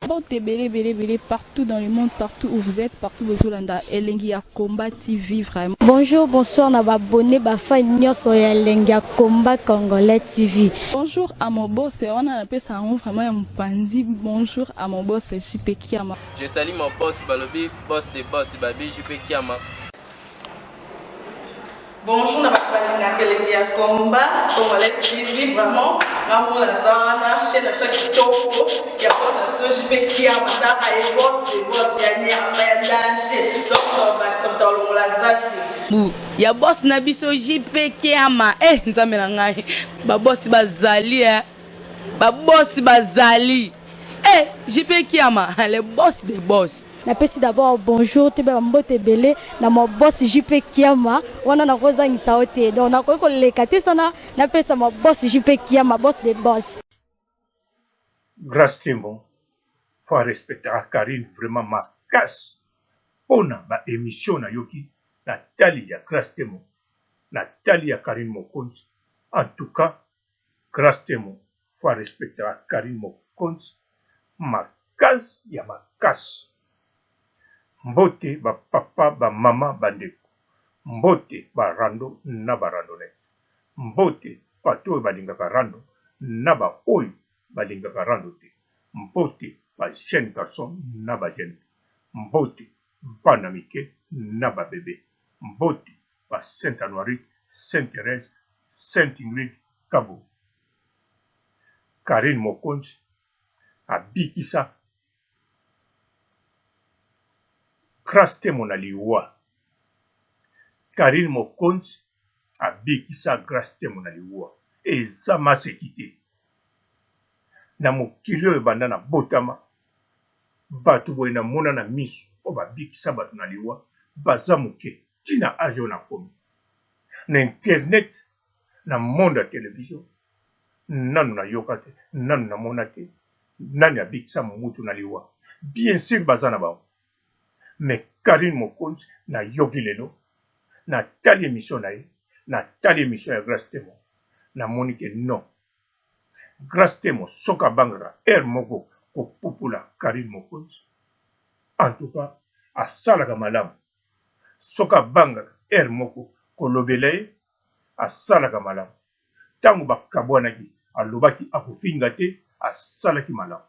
Bon, t'es belé partout dans le monde, partout où vous êtes, partout où vous êtes, Elengia Combat TV, vraiment. Bonjour, bonsoir, on va abonner à Elengia Combat Congolais TV. Bonjour à mon boss, on a appelé ça vraiment un pandi. Bonjour à mon boss, JP Kiama. Je salue mon boss, Balobi, boss des boss, Babi, JP Kiama. Bonjour, on a Elengia Combat Congolais TV, vraiment. Ramon Lazana, chaîne de chaque topo, il y a pas de JP Kiama, il y a boss des boss, il y a un danger. Donc, on va se mettre la zaki. Ya boss na biso JP Kiama nzambe na ngai ba boss bazali ba boss bazali JP Kiama le boss des boss. Napesi d'abord bonjour te ba mbote belé na mo boss JP Kiama wana na koza ngisa ote donc na ko le kati sana napesa mo boss JP Kiama boss des boss. Grâce Témon, faut respecter à Karine vraiment ma casse. Ona ba émission na yoki Nathalie ya Grâce Témon, Nathalie ya Karine Mokonzi. En tout cas, Grâce Témon, faut respecter à Karine Mokonzi. Ma casse ya ma casse. Mbote ba papa ba mama bandeko. Mbote ba rando na ba randonex. Mbote pato balinga ba rando na ba oyo balinga ba rando te. Mbote ba jeune garçon na ba jeune. Mbote bana mike na ba bébé. Mbote ba Sainte-Anoïde, Sainte-Thérèse, Sainte-Ingrid Kabo. Karine Mokonzi abikisa Grâce Témon na liwa. Karine Mokonzi abikisa Grâce Témon na liwa. Eza masekite. Na mokili oyo banda na botama. Bato boye na mona na misu. O babikisa bato na liwa. Baza moke. Tina ajo na komi. Na internet. Na monde ya télévision. Nanu na yokate. Nanu na monate. Nani abikisa mutu na liwa. Bien sûr baza na bao. Mais Karine Mokonzi na yoki lelo. Na tali émission na ye. Na tali émission ya Grâce Témon. Na monike non. Grâce Témon soka bangara. Moko ko popula Karine Mokonzi. En tout cas, asalaka malamu. Soka bangara. Moko ko lobele. Asalaka malamu. Tangu bakabwanaki. Alobaki akufinga te. Asalaki malamu.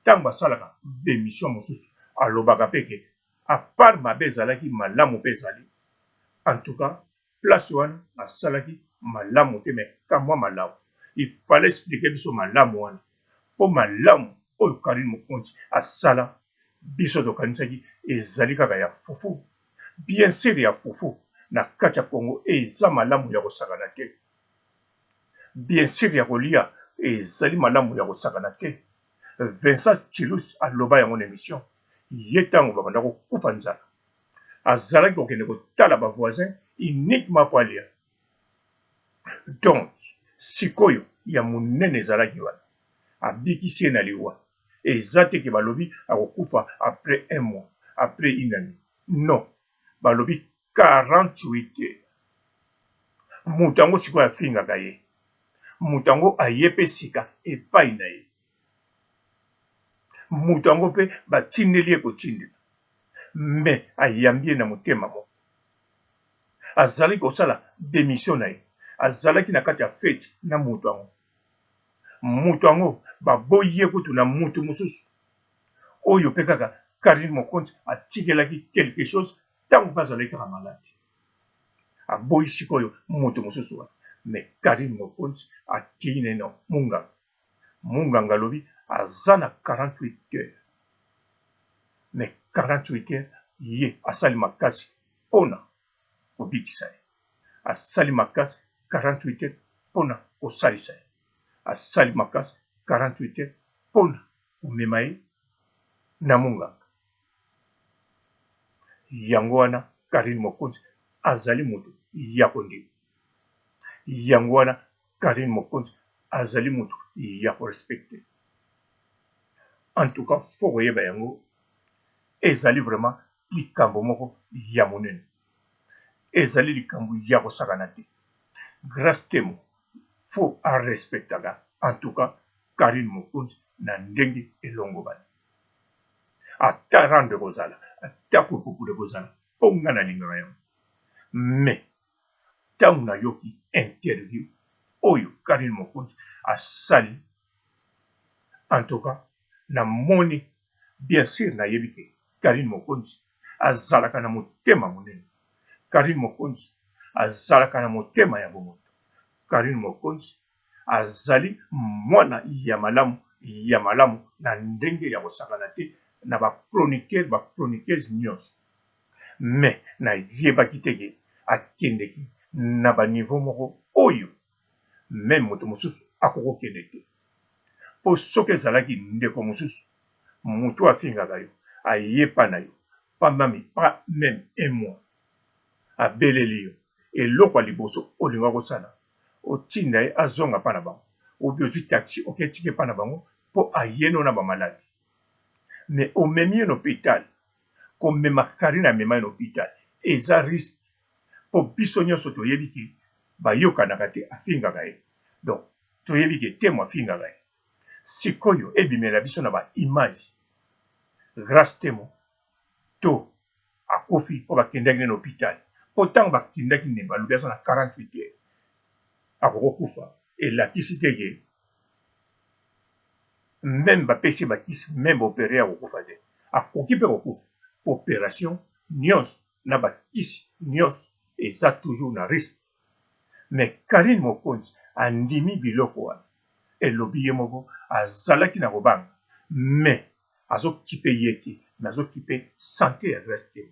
Tangu basalaka bémission mosusu. Alobaka peke. À part ma bezalaki malamu bezali. En tout cas, place wana asalaki malamu te mais kamwa malamu. Il fallait expliquer biso malamu wana. Po malamu oyo Karine Mokonzi asala biso tokanisaki ezali kaka ya fufu. Bien sûr ya fufu na kati ya Congo eza malamu ya kosakana te. Bien sûr ya kolia ezali malamu ya kosakana te. Vincent Chilus aloba yango na émission. Yetango babanda ko kufa nzala. Azalaki kokende kotala ba voisin uniquement pour alia. Donc, sikoyo ya munene ezalaki wana. Abikisi na liwa. Ezate ke balobi akokufa après un mois, après une année. Non. Balobi 48 heures. Mutango sikoyo afinga kaye. Mutango ayepe sika epai na ye. Mutango pe batindeli ekotindela. Mais ayambie na motema mo. Azali kosala démission na ye. Azalaki na kati ya fete na mutango. Mutango baboye kutu na mutu mususu. Oyo pe kaka Karine Mokonzi atikelaki quelque chose tango bazalaki kaka malade. Aboyi sikoyo mutu mususu wa. Mais Karine Mokonzi akine no munga. Munga lobi azana 48 heures. Mais 48 heures, ye asali makasi pona kobikisa ye. Asali makasi 48 heures pona kosalisa ye. Asali makasi 48 heures pona komema ye na munganga. Yango wana Karine Mokonzi azali mutu ya kondima. Yango wana Karine Mokonzi azali mutu ya korespecte. En tout cas, faut koyeba yango ezali vraiment likambo moko ya monene. Ezali likambo ya kosakana te. Grâce Témon, faut respecter. En tout cas, Karine Mokonzi na ndenge elongo bana. ata rendre bozala ata kopupule bozala mpo nga nalingaka yango. Mais ntango nayoki interview oyo Karine Mokonzi asali, en tout cas namoni bien sûr nayebi ke Karine Mokonzi azalaka na motema monene, Karine Mokonzi azalaka na motema ya bomoto, Karine Mokonzi azali mwana ya malamu na ndenge ya kosakana te na bachroniqueuse nyonso. Mais nayebaki teke akendeki na baniveau moko oyo même moto mosusu akokokende te. Po soki ezalaki ndeko mosusu moto afingaka yo ayepa na yo pambami pa même un mois abeleli yo eloko ya liboso olinga kosala otinda ye azonga mpa na bango, obi ozwi taxi oketiki mpa na bango mpo ayeno na bamaladi. Mais omemi ye na hôpital, komema Karine amema ye na hôpital eza risque mpo biso nyonso toyebi ke bayokanaka te afingaka ye. Donc toyebi ke temo afingaka ye. Sikoyo ebimela biso na baimage grâce temo to akofi mpo bakendaki ne na hôpital, mpo ntango bakendaki ne balobi aza na 48 heures akokokufa. Elakisi teke même bapesi bakisi même baopere akokufa te, akoki mpe kokufa. Opération nyonso na bakisi nyonso eza toujours na risque. Mais Karine Mokonzi andimi biloko wana, elobi ye moko azalaki na kobanga, mais azokipe ye te, mais azokipe santé ya Grace Temo,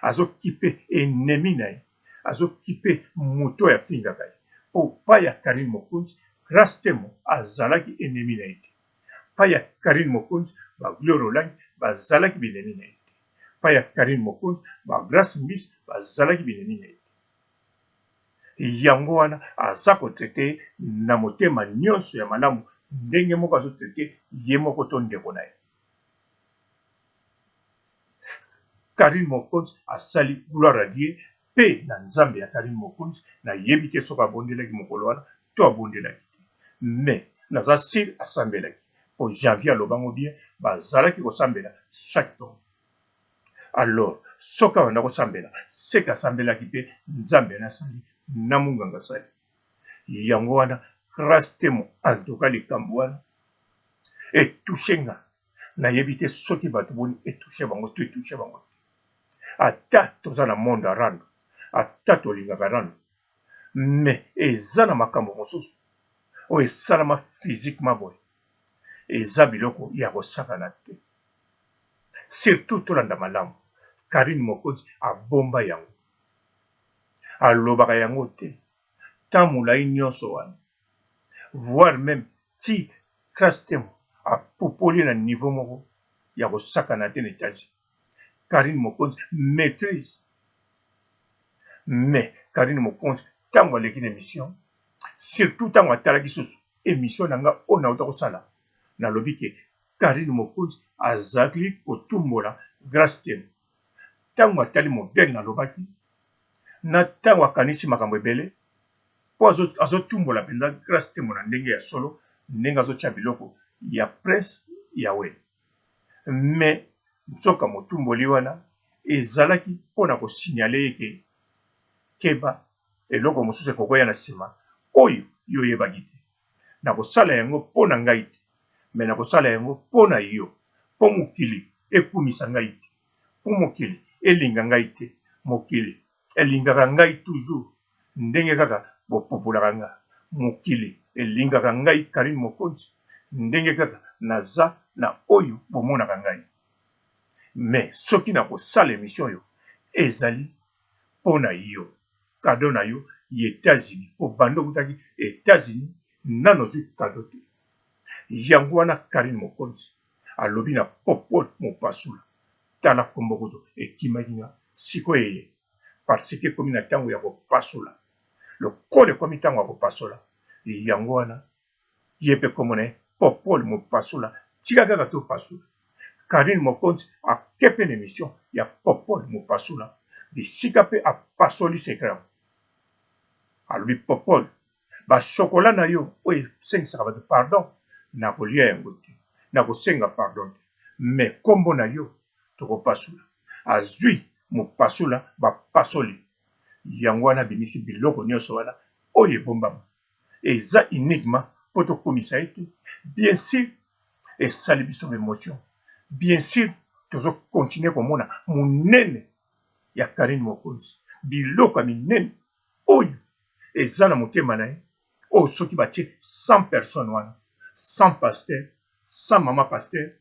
azokipe ennemi na ye, azokipe moto ya fingaka ye. Po pa ya Karine Mokonzi Grace Temo azalaki ennemi na ye te, pa ya Karine Mokonzi Gloire Olangi bazalaki binemi na ye te, pa ya Karine Mokonzi Grace Mbisi bazalaki binemi na ye te. Yango wana aza kotraite na motema nyonso ya malamu ndenge moko azotraite ye moko to ndeko na ye. Karine Mokonzi asali gloire à Dieu pe na nzambe ya Karine Mokonzi nayebi te soki abondelaki mokolo wana to abondelaki te, mais naza sire asambelaki po janvier alobango bien bazalaki kosambela chaque temps. Alors soki abanda kosambela seki asambelaki mpe nzambe nasali na munganga sali. Yango wana Grace Temo antoka likambo wana etouche nga, nayebi te soki bato boni etouche bango to etouche bango te. Ata toza na monde arando, ata tolingaka rando, mais eza na makambo mosusu oyo esalama physiquement boye eza biloko ya kosakana te. Surtout tolanda malamu, Karine Mokonzi abomba yango, alobaka yango te ta molai nyonso wana, voire même ti Grace Temo apopoli na niveau moko ya kosakana te na États-Unis. Karine Mokonzi maîtrise. Mais Karine Mokonzi ntango aleki na émission, surtout ntango atalaki susu émission na nga oyo nauta kosala, nalobi ke Karine Mokonzi azali kotumbola Grace Temo. Ntango atali modele nalobaki, na ntango akanisi makambo ebele mpo azotumbola mpenza Grace Temo na ndenge ya solo, ndenge azotia biloko ya presse ya wele. Mais nzoka motumboli wana ezalaki mpona kosignale eke keba eloko mosusu ekokoya na nsima oyo yo oyebaki te. Nakosala yango mpo na ngai te, mais nakosala yango mpo na yo, mpo mokili ekumisa ngai te, mpo mokili elinga ngai te. Mokili elingaka ngai toujours ndenge kaka bopopolaka nga. Mokili elingaka ngai Karine Mokonzi ndenge kaka naza na oyo bomonaka ngai. Mais soki nakosala émission oyo ezali mpo na yo, kado na yo ya États-Unis, po bando kutaki États-Unis nano zwi kado te. Yango wana Karine Mokonzi alobi na Popol Mopasula, tala kombo kutu ekimaki nga sikoyo ye, parce que komi na ntango ya kopasula, lokolo ekomi ntango ya kopasula. Yango wana ye mpe kombo na ye Popol Mopasula, tika kaka topasula. Karine Mokonzi akepe na émission ya Popol Mopasula, bisika mpe apasoli sekret. Alobi Popol, bashokola na yo oyo esengisaka bato pardon, nakolia yango te, nakosenga pardon te, mais kombo na yo tokopasula azwi mopasula bapasoli yango wana bimisi biloko nyonso wana oyo ebombama eza uniquement mpo tokomisa ete bien sûr esali biso émotion bien sûr tozokontinue komona monene ya Karine Mokonzi biloko ya minene oyo eza na motema na ye oyo soki batie 100 personnes wana 100 pasteur 100 mama pasteur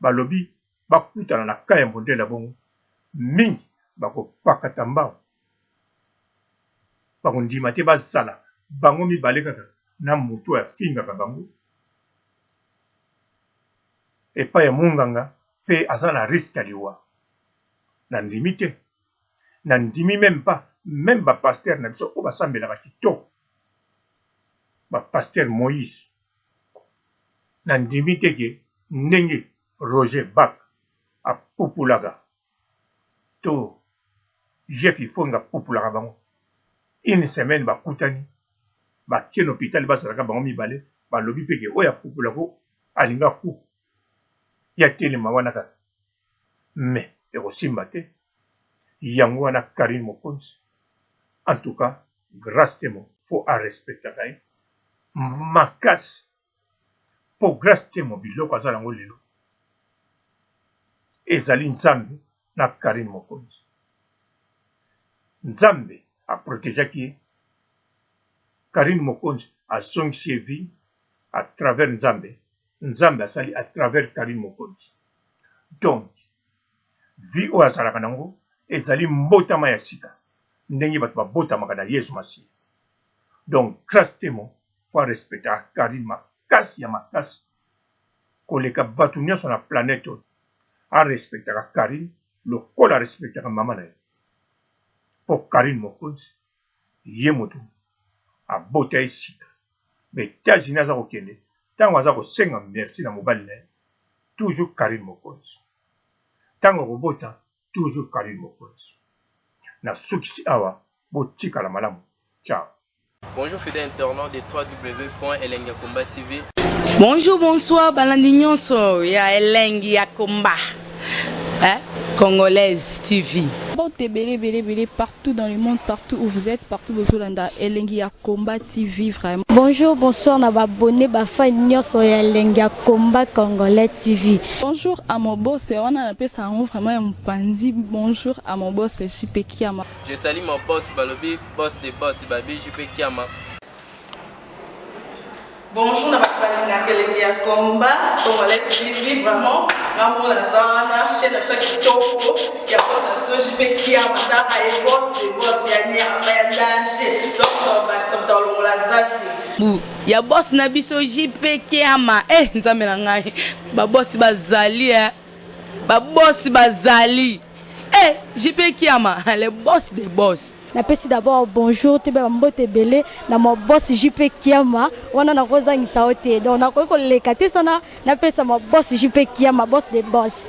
balobi bakutana na kaya mondele bongo mingi bakopakata mbao bakondima te bazala bango mibale kaka na moto afingaka bango epai ya munganga mpe aza na riske ya liwa na ndimi te na ndimi même bapaster na biso oyo basambelaka kitoko bapaster Moïse na ndimi te ke ndenge Roger Bak apupulaka to Jeff Ifonga apupulaka bango une semaine bakutani bakie na hôpital basalaka bango mibale balobi mpe ke oyo apupulako alinga kufu ya telema wana kaka me ekosimba te yango wana Karine Mokonzi en tout cas grâce temo fo arespectaka ye makasi po grâce temo biloko azala yango lelo ezali nzambe na Karine Mokonzi nzambe aprotegeaki ye Karine Mokonzi asongisi ye vie à travers nzambe nzambe asali à travers Karine Mokonzi donc vie oyo azalaka nango ezali mbotama ya sika ndenge bato babotamaka na Yesu Masiya donc grâce temo fo respecta Karine makasi ya makasi koleka bato nyonso na planète oyo arespectaka Karine lokola arespectaka mama na ye po Karine Mokonzi ye moto abota ye sika me États-Unis aza kokende ntango aza kosenga merci na mobali na ye toujours Karine Mokonzi ntango akobota toujours Karine Mokonzi na sukisi awa botikala malamu ciao. Bonjour fidèles internautes de www.elengiakomba TV. Bonjour, bonsoir, balandi nyonso ya Elengi ya Komba. Congolaise TV. Bon, t'es belé partout dans le monde, partout où vous êtes, partout où vous êtes, Elengi ya Komba TV, vraiment. Bonjour, bonsoir, na babonné, bafa nyonso ya Elengi ya Komba Congolais TV. Bonjour à mon boss, on a appelé ça vraiment un pandi. Bonjour à mon boss, JP Kiama. Je salue mon boss Balobi, boss des boss, Babi JP Kiama. Bonjour, na balinga Elengi ya Komba Congolais TV, vraiment ngamu na zana chaîne na kitoko ya boss na JP Kiama ta ay boss de boss ya nia ya danger donc ba samta longola zaki Bu ya boss na biso JP Kiama nzambe na ngai ba boss bazali ba boss bazali JP Kiama le boss des boss. Napesi d'abord bonjour te ba mbote belé na mo boss JP Kiama wana na kozangisa ote donc na ko leka te sana napesa mo boss JP Kiama boss des boss.